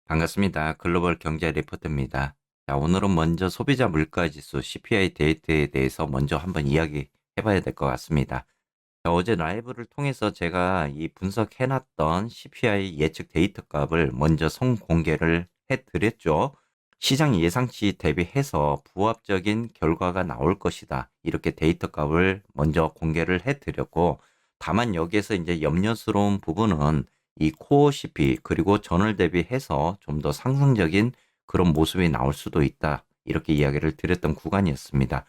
반갑습니다. 글로벌 경제 리포트입니다. 자, 오늘은 먼저 소비자 물가지수 CPI 데이터에 대해서 먼저 한번 이야기해 봐야 될 것 같습니다. 자, 어제 라이브를 통해서 제가 이 분석해놨던 CPI 예측 데이터 값을 먼저 선공개를 해드렸죠. 시장 예상치 대비해서 부합적인 결과가 나올 것이다. 이렇게 데이터 값을 먼저 공개를 해드렸고, 다만 여기에서 이제 염려스러운 부분은 이 코어 CP 그리고 전월 대비해서 좀 더 상승적인 그런 모습이 나올 수도 있다. 이렇게 이야기를 드렸던 구간이었습니다.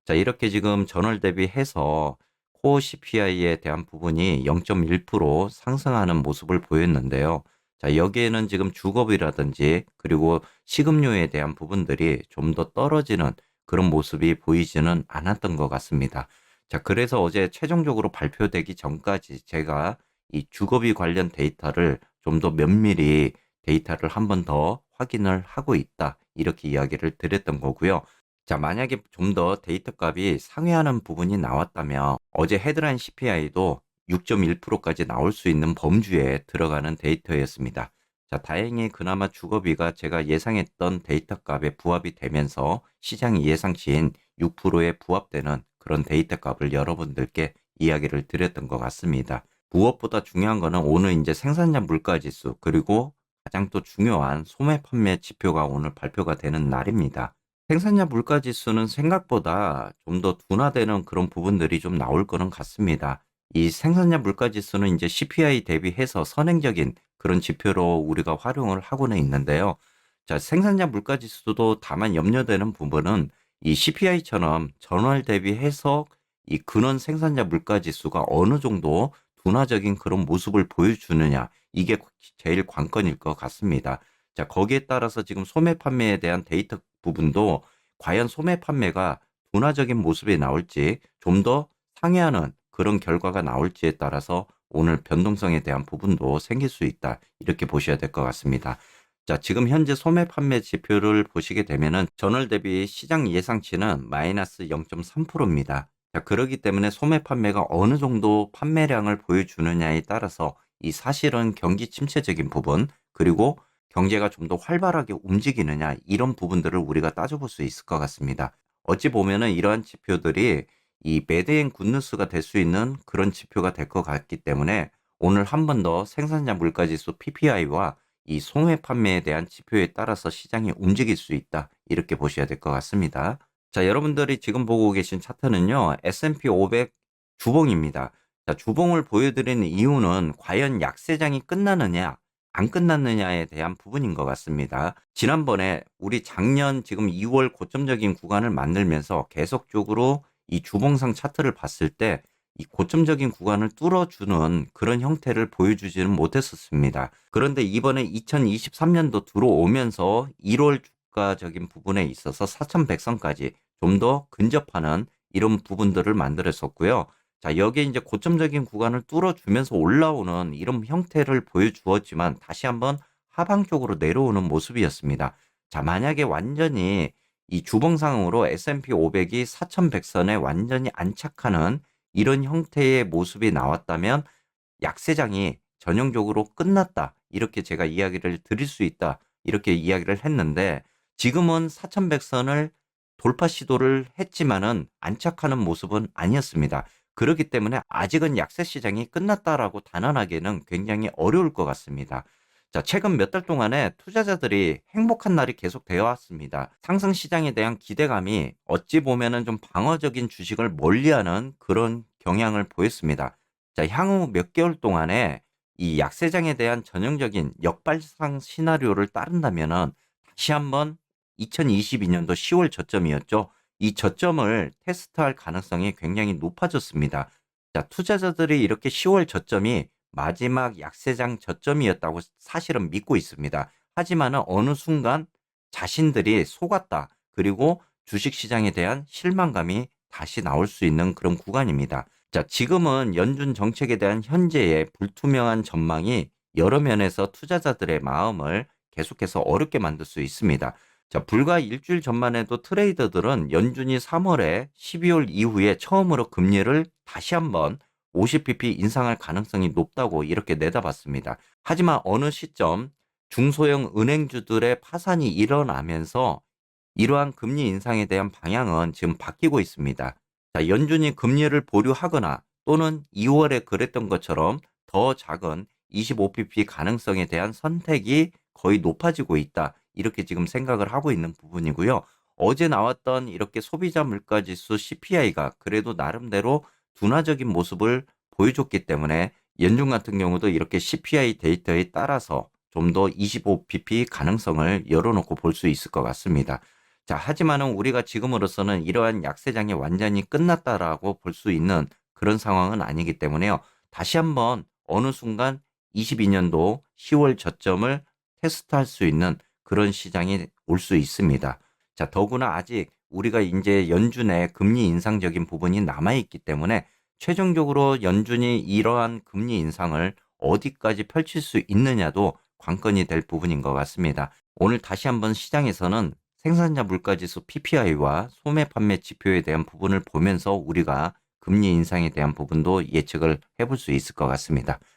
자, 이렇게 지금 전월 대비해서 코어 CPI에 대한 부분이 0.1% 상승하는 모습을 보였는데요. 자, 여기에는 지금 주거비라든지 그리고 식음료에 대한 부분들이 좀 더 떨어지는 그런 모습이 보이지는 않았던 것 같습니다. 자, 그래서 어제 최종적으로 발표되기 전까지 제가 이 주거비 관련 데이터를 좀 더 면밀히 데이터를 한 번 더 확인을 하고 있다. 이렇게 이야기를 드렸던 거고요. 자, 만약에 좀 더 데이터 값이 상회하는 부분이 나왔다면 어제 헤드라인 CPI도 6.1%까지 나올 수 있는 범주에 들어가는 데이터였습니다. 자, 다행히 그나마 주거비가 제가 예상했던 데이터 값에 부합이 되면서 시장이 예상치인 6%에 부합되는 그런 데이터 값을 여러분들께 이야기를 드렸던 것 같습니다. 무엇보다 중요한 거는 오늘 이제 생산자 물가 지수 그리고 가장 또 중요한 소매 판매 지표가 오늘 발표가 되는 날입니다. 생산자 물가 지수는 생각보다 좀 더 둔화되는 그런 부분들이 좀 나올 거는 같습니다. 이 생산자 물가 지수는 이제 CPI 대비해서 선행적인 그런 지표로 우리가 활용을 하고는 있는데요. 자, 생산자 물가 지수도 다만 염려되는 부분은 이 CPI처럼 전월 대비해서 이 근원 생산자 물가 지수가 어느 정도 둔화적인 그런 모습을 보여주느냐, 이게 제일 관건일 것 같습니다. 자, 거기에 따라서 지금 소매 판매에 대한 데이터 부분도 과연 소매 판매가 둔화적인 모습이 나올지 좀 더 상회하는 그런 결과가 나올지에 따라서 오늘 변동성에 대한 부분도 생길 수 있다. 이렇게 보셔야 될 것 같습니다. 자, 지금 현재 소매 판매 지표를 보시게 되면은 전월 대비 시장 예상치는 마이너스 0.3%입니다. 자, 그렇기 때문에 소매 판매가 어느 정도 판매량을 보여주느냐에 따라서 이 사실은 경기 침체적인 부분 그리고 경제가 좀 더 활발하게 움직이느냐 이런 부분들을 우리가 따져볼 수 있을 것 같습니다. 어찌 보면은 이러한 지표들이 이 매드앤 굿뉴스가 될 수 있는 그런 지표가 될 것 같기 때문에 오늘 한 번 더 생산자 물가지수 PPI와 이 소매 판매에 대한 지표에 따라서 시장이 움직일 수 있다. 이렇게 보셔야 될 것 같습니다. 자, 여러분들이 지금 보고 계신 차트는요. S&P 500 주봉입니다. 자, 주봉을 보여드리는 이유는 과연 약세장이 끝나느냐 안 끝났느냐에 대한 부분인 것 같습니다. 지난번에 우리 작년 지금 2월 고점적인 구간을 만들면서 계속적으로 이 주봉상 차트를 봤을 때 이 고점적인 구간을 뚫어주는 그런 형태를 보여주지는 못했었습니다. 그런데 이번에 2023년도 들어오면서 1월 주가적인 부분에 있어서 4,100선까지 좀 더 근접하는 이런 부분들을 만들었었고요. 자, 여기에 이제 고점적인 구간을 뚫어주면서 올라오는 이런 형태를 보여주었지만 다시 한번 하방 쪽으로 내려오는 모습이었습니다. 자, 만약에 완전히 이 주봉상으로 S&P 500이 4,100선에 완전히 안착하는 이런 형태의 모습이 나왔다면 약세장이 전형적으로 끝났다. 이렇게 제가 이야기를 드릴 수 있다. 이렇게 이야기를 했는데 지금은 4,100선을 돌파 시도를 했지만은 안착하는 모습은 아니었습니다. 그렇기 때문에 아직은 약세 시장이 끝났다라고 단언하기는 굉장히 어려울 것 같습니다. 자, 최근 몇 달 동안에 투자자들이 행복한 날이 계속 되어 왔습니다. 상승 시장에 대한 기대감이 어찌 보면은 좀 방어적인 주식을 멀리하는 그런 경향을 보였습니다. 자, 향후 몇 개월 동안에 이 약세장에 대한 전형적인 역발상 시나리오를 따른다면은 다시 한번 2022년도 10월 저점이었죠. 이 저점을 테스트할 가능성이 굉장히 높아졌습니다. 자, 투자자들이 이렇게 10월 저점이 마지막 약세장 저점이었다고 사실은 믿고 있습니다. 하지만은 어느 순간 자신들이 속았다. 그리고 주식시장에 대한 실망감이 다시 나올 수 있는 그런 구간입니다. 자, 지금은 연준 정책에 대한 현재의 불투명한 전망이 여러 면에서 투자자들의 마음을 계속해서 어렵게 만들 수 있습니다. 자, 불과 일주일 전만 해도 트레이더들은 연준이 3월에 12월 이후에 처음으로 금리를 다시 한번 50bp 인상할 가능성이 높다고 이렇게 내다봤습니다. 하지만 어느 시점 중소형 은행주들의 파산이 일어나면서 이러한 금리 인상에 대한 방향은 지금 바뀌고 있습니다. 자, 연준이 금리를 보류하거나 또는 2월에 그랬던 것처럼 더 작은 25bp 가능성에 대한 선택이 거의 높아지고 있다. 이렇게 지금 생각을 하고 있는 부분이고요. 어제 나왔던 이렇게 소비자 물가지수 CPI가 그래도 나름대로 둔화적인 모습을 보여줬기 때문에 연준 같은 경우도 이렇게 CPI 데이터에 따라서 좀 더 25bp 가능성을 열어놓고 볼 수 있을 것 같습니다. 자, 하지만은 우리가 지금으로서는 이러한 약세장이 완전히 끝났다라고 볼 수 있는 그런 상황은 아니기 때문에요. 다시 한번 어느 순간 22년도 10월 저점을 테스트할 수 있는 그런 시장이 올 수 있습니다. 자, 더구나 아직 우리가 이제 연준의 금리 인상적인 부분이 남아있기 때문에 최종적으로 연준이 이러한 금리 인상을 어디까지 펼칠 수 있느냐도 관건이 될 부분인 것 같습니다. 오늘 다시 한번 시장에서는 생산자 물가지수 PPI와 소매 판매 지표에 대한 부분을 보면서 우리가 금리 인상에 대한 부분도 예측을 해볼 수 있을 것 같습니다.